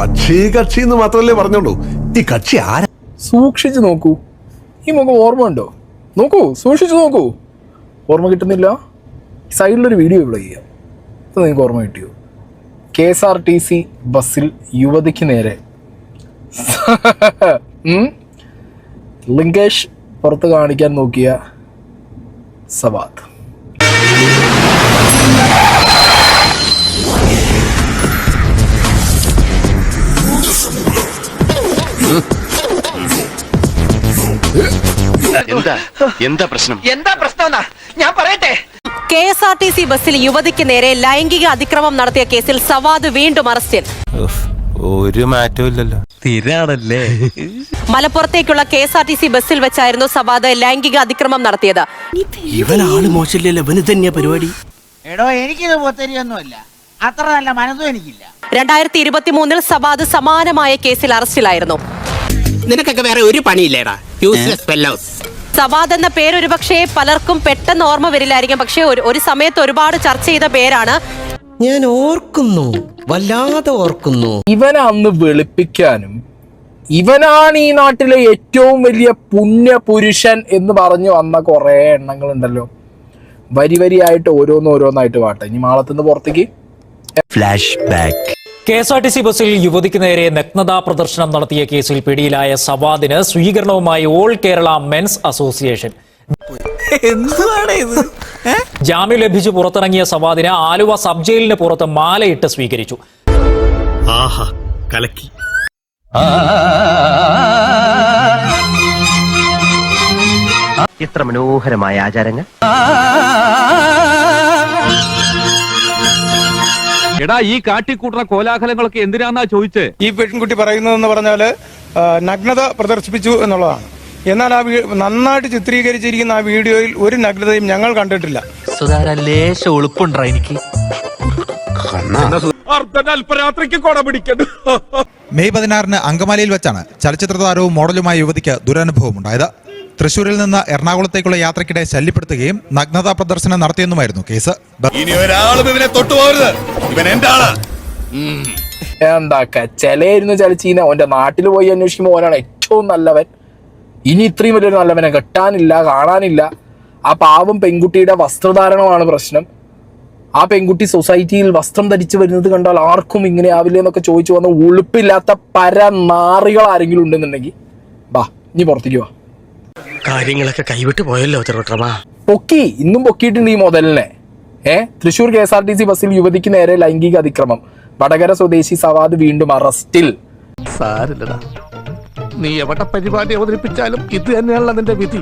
കക്ഷി എന്ന് മാത്രമല്ലേ പറഞ്ഞോളൂ. ഈ കക്ഷി ആരാ? സൂക്ഷിച്ചു നോക്കൂ. ഈ മുഖം ഓർമ്മ ഉണ്ടോ? നോക്കൂ, സൂക്ഷിച്ചു നോക്കൂ. ഓർമ്മ കിട്ടുന്നില്ല? സൈഡിലൊരു വീഡിയോ ഇവിടെ ചെയ്യാം. അത് നിങ്ങൾക്ക് ഓർമ്മ കിട്ടിയോ? KSRTC ബസ്സിൽ യുവതിക്ക് നേരെ ലിങ്കേഷ് പുറത്ത് കാണിക്കാൻ നോക്കിയ സവാദ്. എന്താ പ്രശ്നം ഞാൻ പറയട്ടെ. KSRTC ബസ്സിൽ യുവതിക്ക് നേരെ ലൈംഗിക അതിക്രമം നടത്തിയ കേസിൽ സവാദ് വീണ്ടും അറസ്റ്റിൽ. ഒരു മാറ്റവും ഇല്ലല്ലോ, സ്ഥിരാണല്ലേ. മലപ്പുറത്തേക്കുള്ള KSRTC ബസ്സിൽ വെച്ചായിരുന്നു സവാദ് ലൈംഗിക അതിക്രമം നടത്തിയത്. ഇവനാള് മോശമില്ലല്ലോ, ഇവന് തന്നെയാ പരിപാടി. എടോ, എനിക്കിത് പൊത്തരിയൊന്നുമല്ല, അത്ര നല്ല മനസ്സും എനിക്കില്ല. 2023 സവാദ് സമാനമായ കേസിൽ അറസ്റ്റിലായിരുന്നു. നിനക്കൊക്കെ വേറെ ഒരു പണിയില്ലേടാ, യൂസ്ലെസ് ഫെല്ലോസ്. സവാദ് എന്ന പേര് ഒരുപക്ഷെ പലർക്കും പെട്ടെന്ന് ഓർമ്മ വരില്ലായിരിക്കും. പക്ഷെ ഒരു സമയത്ത് ഒരുപാട് ചർച്ച ചെയ്ത പേരാണ്. ഞാൻ ഓർക്കുന്നു, വല്ലാതെ ഓർക്കുന്നു. ഇവനെ അന്ന് വെളുപ്പിക്കാനും ഇവനാണ് ഈ നാട്ടിലെ ഏറ്റവും വലിയ പുണ്യപുരുഷൻ എന്ന് പറഞ്ഞു വന്ന കുറെ എണ്ണങ്ങളുണ്ടല്ലോ. വരിയായിട്ട് ഓരോന്നായിട്ട് വാട്ടെ. ഇനി മാളത്തുനിന്ന് പുറത്തേക്ക് ഫ്ലാഷ് ബാക്ക്. KSRTC ബസ്സിൽ യുവതിക്ക് നേരെ നഗ്നതാ പ്രദർശനം നടത്തിയ കേസിൽ പിടിയിലായ സവാദിന് സ്വീകരണവുമായി ഓൾ കേരള മെൻസ് അസോസിയേഷൻ. ജാമ്യം ലഭിച്ചു പുറത്തിറങ്ങിയ സവാദിന് ആലുവ സബ് ജയിലിന് പുറത്ത് മാലയിട്ട് സ്വീകരിച്ചു. കലക്കി. എത്ര മനോഹരമായ ആചാരങ്ങൾ. എടാ, ഈ കാട്ടിക്കൂട്ടുന്ന കോലാഹലങ്ങളൊക്കെ എന്തിനാന്നാ ചോദിച്ചേ? ഈ പെൺകുട്ടി പറയുന്നതെന്ന് പറഞ്ഞാല് നഗ്നത പ്രദർശിപ്പിച്ചു എന്നുള്ളതാണ്. എന്നാൽ ആ നന്നായിട്ട് ചിത്രീകരിച്ചിരിക്കുന്ന ആ വീഡിയോയിൽ ഒരു നഗ്നതയും ഞങ്ങൾ കണ്ടിട്ടില്ല. മെയ് 16 അങ്കമാലിയിൽ വെച്ചാണ് ചലച്ചിത്ര താരവും മോഡലുമായ യുവതിക്ക് ദുരനുഭവം ഉണ്ടായത്. തൃശൂരിൽ നിന്ന് എറണാകുളത്തേക്കുള്ള യാത്രക്കിടെ ശല്യപ്പെടുത്തുകയും നഗ്നതാ പ്രദർശനം നടത്തിയെന്നുമായിരുന്നു കേസ്. എന്താക്ക ചിലയായിരുന്നു ചലച്ചീന. ഓന്റെ നാട്ടിൽ പോയി അന്വേഷിക്കുമ്പോൾ ഓനാണ് ഏറ്റവും നല്ലവൻ. ഇനി ഇത്രയും വലിയൊരു നല്ലവനെ കെട്ടാനില്ല, കാണാനില്ല. ആ പാവം പെൺകുട്ടിയുടെ വസ്ത്രധാരണമാണ് പ്രശ്നം. ആ പെൺകുട്ടി സൊസൈറ്റിയിൽ വസ്ത്രം ധരിച്ചു വരുന്നത് കണ്ടാൽ ആർക്കും ഇങ്ങനെ ആവില്ല എന്നൊക്കെ ചോദിച്ചു വന്ന ഉളുപ്പില്ലാത്ത പരനാറികൾ ആരെങ്കിലും ഉണ്ടെന്നുണ്ടെങ്കിൽ ബാ, ഇനി പുറത്തേക്ക് വാ. കാര്യങ്ങളൊക്കെ കൈവിട്ട് പോയല്ലോ. ഇന്നും പൊക്കിയിട്ടുണ്ട് ഈ മുതലിനെ. തൃശൂർ KSRTC ബസ്സിൽ യുവതിക്ക് നേരെ ലൈംഗിക അതിക്രമം. വടകര സ്വദേശി സവാദ് വീണ്ടും അറസ്റ്റിൽ. സാരില്ലടാ, നീ എവിടെ പരിപാടി അവതരിപ്പിച്ചാലും ഇത് തന്നെയാണല്ലോ നിന്റെ വിധി.